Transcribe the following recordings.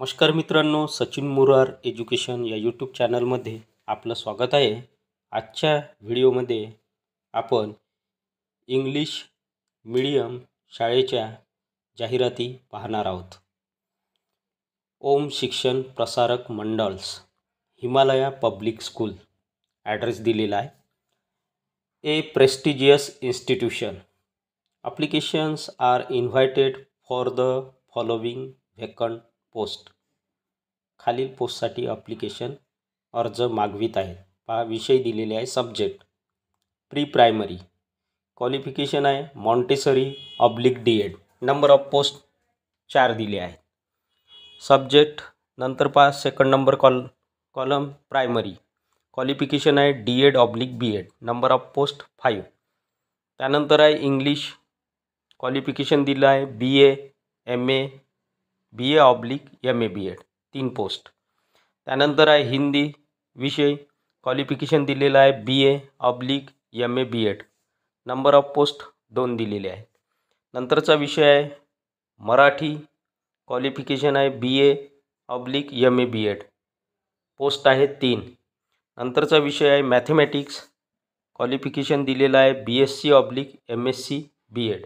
नमस्कार मित्रांनो, सचिन मुरार एज्युकेशन या यूट्यूब चॅनलमध्ये आपलं स्वागत आहे। आजच्या व्हिडिओमध्ये आपण इंग्लिश मीडियम शाळेच्या जाहिराती पाहणार आहोत। Om Shikshan Prasarak Mandal's, Himalaya public school, address दिलेला आहे। A prestigious institution, applications are invited for the following vacant post. खालील पोस्टसाठी ॲप्लिकेशन अर्ज मागवित आहेत। पहा, विषय दिलेले आहे। सब्जेक्ट प्री प्रायमरी, क्वालिफिकेशन आहे मॉन्टेसरी/डीएड। नंबर ऑफ पोस्ट 4 दिले आहेत। सब्जेक्ट नंतर पहा second number column primary, qualification आहे डीएड/बीएड। Number of post 5। त्यानंतर आहे इंग्लिश, क्वालिफिकेशन दिलं आहे BA MA BA/MA BEd, 3 post. त्यानंतर आहे हिंदी विषय, क्वालिफिकेशन दिलेलं आहे BA/MA BEd। Number of post 2 दिलेले आहेत। नंतरचा विषय आहे मराठी, क्वालिफिकेशन आहे BA/MA BEd, पोस्ट आहे 3। नंतरचा विषय आहे मॅथमॅटिक्स, क्वालिफिकेशन दिलेलं आहे BSc/MSc BEd,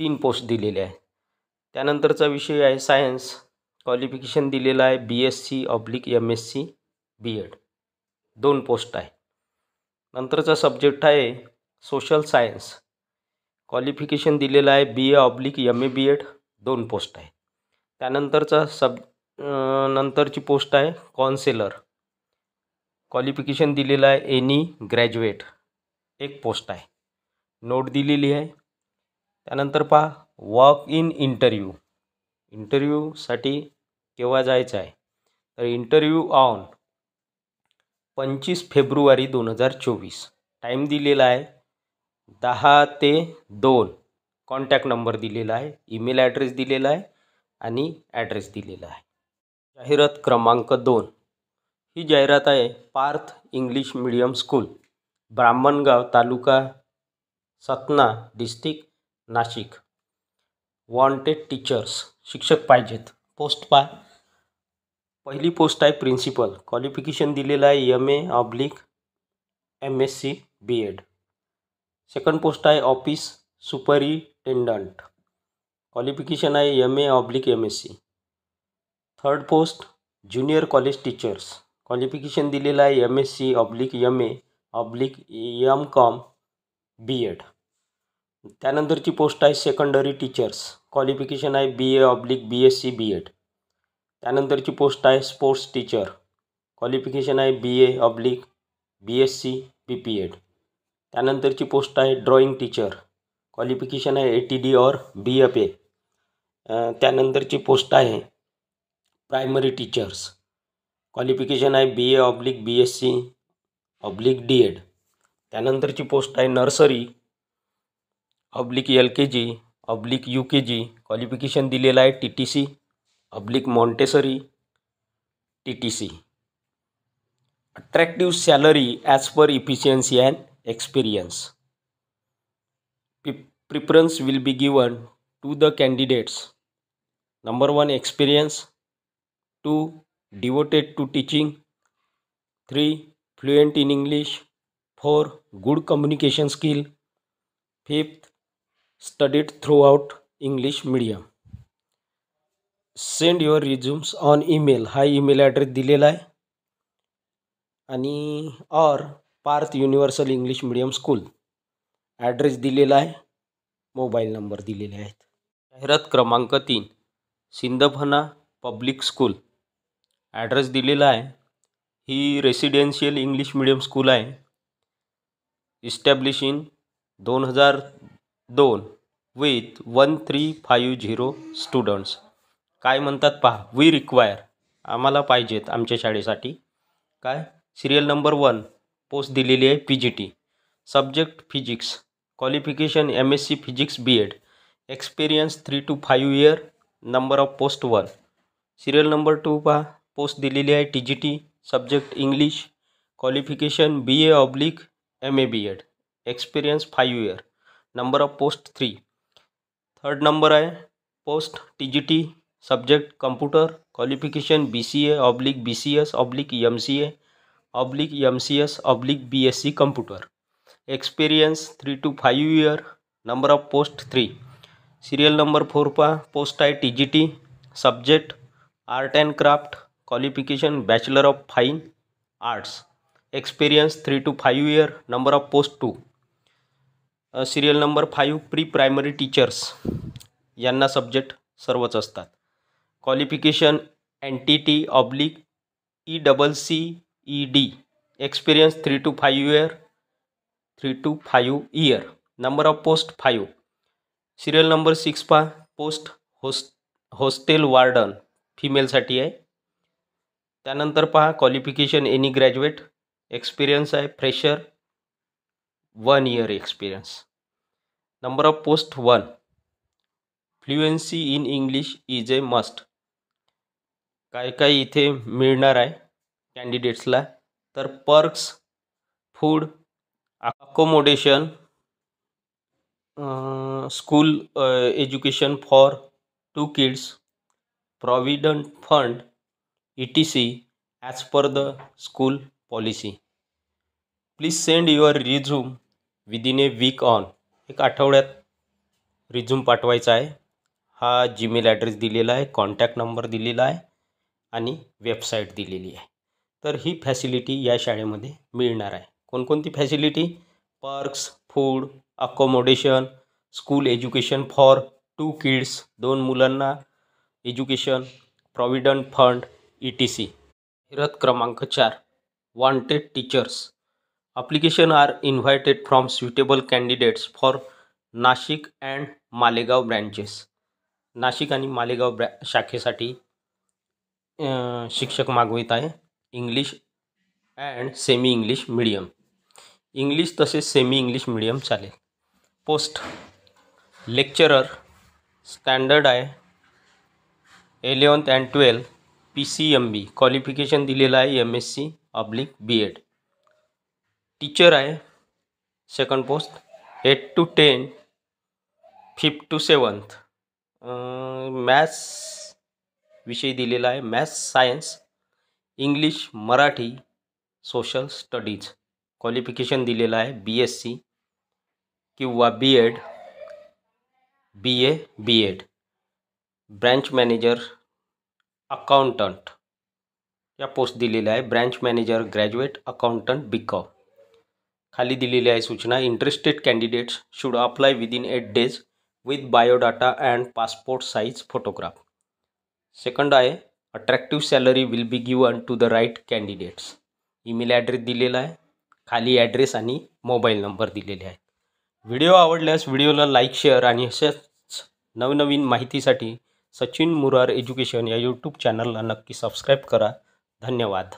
3 पोस्ट दिलेले आहे। त्यानंतरचा विषय आहे सायन्स, क्वालिफिकेशन दिलेलं आहे BSc/MSc BEd, 2 पोस्ट आहे। नंतरचा सब्जेक्ट आहे सोशल सायन्स, क्वालिफिकेशन दिलेलं आहे BA/MA BEd, 2 पोस्ट आहे। त्यानंतरचा नंतरची पोस्ट आहे काउन्सिलर, क्वालिफिकेशन दिलेलं आहे एनी ग्रॅज्युएट, 1 पोस्ट आहे। नोट दिलेली आहे। त्यानंतर पहा वॉक इन इंटरव्ह्यू, इंटरव्ह्यूसाठी केव्हा जायचं आहे तर इंटरव्ह्यू ऑन 25 फेब्रुवारी 2024। टाईम दिलेला आहे 10 ते 2। कॉन्टॅक्ट नंबर दिलेला आहे, ईमेल ॲड्रेस दिलेला आहे आणि ॲड्रेस दिलेला आहे। जाहिरात क्रमांक 2, ही जाहिरात आहे Parth English medium school, Brahmangaon, taluka Satana, district Nashik. Wanted teachers, शिक्षक पाहिजेत। पोस्ट पहा, पहिली पोस्ट आहे प्रिन्सिपल, क्वालिफिकेशन दिलेलं आहे MA/MSc BEd। सेकंड पोस्ट आहे ऑफिस सुपरिटेंडंट, क्वालिफिकेशन आहे MA/MSc। Third post junior college teachers, qualification दिलेलं आहे MSc/MA/MCom BEd। त्यानंतरची पोस्ट आहे सेकंडरी टीचर्स, क्वालिफिकेशन आहे BA/BSc BEd। त्यानंतरची पोस्ट आहे स्पोर्ट्स टीचर, क्वालिफिकेशन आहे BA/BSc BPed। त्यानंतरची पोस्ट आहे ड्रॉइंग टीचर, क्वालिफिकेशन आहे ATD और BFA। त्यानंतरची पोस्ट आहे प्रायमरी टीचर्स, क्वालिफिकेशन आहे BA/BSc/DEd। त्यानंतरची पोस्ट आहे नर्सरी/LKG/UKG, क्वालिफिकेशन दिलेलं आहे TTC/Montessori TTC। Attractive salary as per efficiency and experience. Preference will be given to the candidates number 1 experience, 2 devoted to teaching, 3 fluent in English, 4 good communication skill, 5th studied throughout English medium। Send your resumes on email, हा email address दिलेला आहे आणि और Parth universal English medium school, address दिलेला आहे, mobile number दिलेले आहेत। जाहिरात क्रमांक 3, सिंदफणा पब्लिक स्कूल, ॲड्रेस दिलेला आहे। ही रेसिडेन्शियल इंग्लिश मीडियम स्कूल आहे, इस्टॅब्लिश इन 2002 विथ 1350 स्टुडंट्स। काय म्हणतात पहा, वी रिक्वायर, आम्हाला पाहिजेत आमच्या शाळेसाठी काय, सिरियल नंबर 1 पोस्ट दिलेली आहे PGT। Subject physics, qualification MSc physics BEd, experience 3 to 5 year। Number of post 1। Serial number 2 पहा, पोस्ट दिलेली आहे TGT, subject English, qualification BA/MA BEd, experience 5 year। Number of post 3। Third number आहे post TGT, subject computer, qualification BCA/BCS/MCA/MCS/BSc computer, experience 3 to 5 year, number of post 3. Serial number 4 पहा, post आहे TGT, subject art and craft, qualification bachelor of fine arts, experience 3 to 5 year, number of post 2. Serial number 5 pre primary teachers, यांना subject सर्वच असतात. Qualification NTT/ECCED, experience 3 to 5 year, number of post 5. Serial number 6 पहा, post hostel warden, फिमेलसाठी आहे. त्यानंतर पहा qualification any graduate, experience आहे fresher 1 year experience, number of post 1. Fluency in English is a must. काय इथे मिळणार आहे कॅन्डिडेट्सला, तर perks, food, accommodation, school education for 2 kids, provident fund ETC as per the school policy. Please send your resume within a week on. एक आठवड्यात resume पाठवायचा आहे. हा जीमेल ॲड्रेस दिलेला आहे, कॉन्टॅक्ट नंबर दिलेला आहे आणि वेबसाईट दिलेली आहे. तर ही फॅसिलिटी या शाळेमध्ये मिळणार आहे. कोणकोणती facility? Perks, food, accommodation, school education for 2 kids, 2 मुलांना एज्युकेशन, प्रॉव्हिडंट फंड ETC. जाहिरात क्रमांक 4, wanted teachers. Application are invited from suitable candidates for Nashik and Malegaon branches. Nashik आणि मालेगाव शाखेसाठी शिक्षक मागवित आहे. English and semi English medium, English तसेच सेमी इंग्लिश मीडियम चालेल. पोस्ट लेक्चरर, स्टँडर्ड आहे 11th and 12th, PCMB, qualification दिलेलं आहे MSc/B.Ed. टीचर आहे second post 8 to 10, 5th to 7th. Maths विषय दिलेला आहे, maths, science, English, Marathi, social studies. Qualification दिलेलं आहे BSc किंवा B.Ed, BA, B.Ed. Branch manager, accountant या पोस्ट दिलेल्या आहे. Branch manager graduate accountant BCom. खाली दिलेली आहे सूचना. Interested candidates should apply within 8 days with biodata and passport size photograph. Second आहे attractive salary will be given to the right candidates. Email address दिलेला आहे, खाली ॲड्रेस आणि मोबाईल नंबर दिलेले आहेत. व्हिडिओ आवडल्यास व्हिडिओला लाईक, शेअर आणि अशाच नवनवीन माहितीसाठी सचिन मुरार एज्युकेशन या यूट्यूब चॅनलला नक्की सबस्क्राईब करा. धन्यवाद.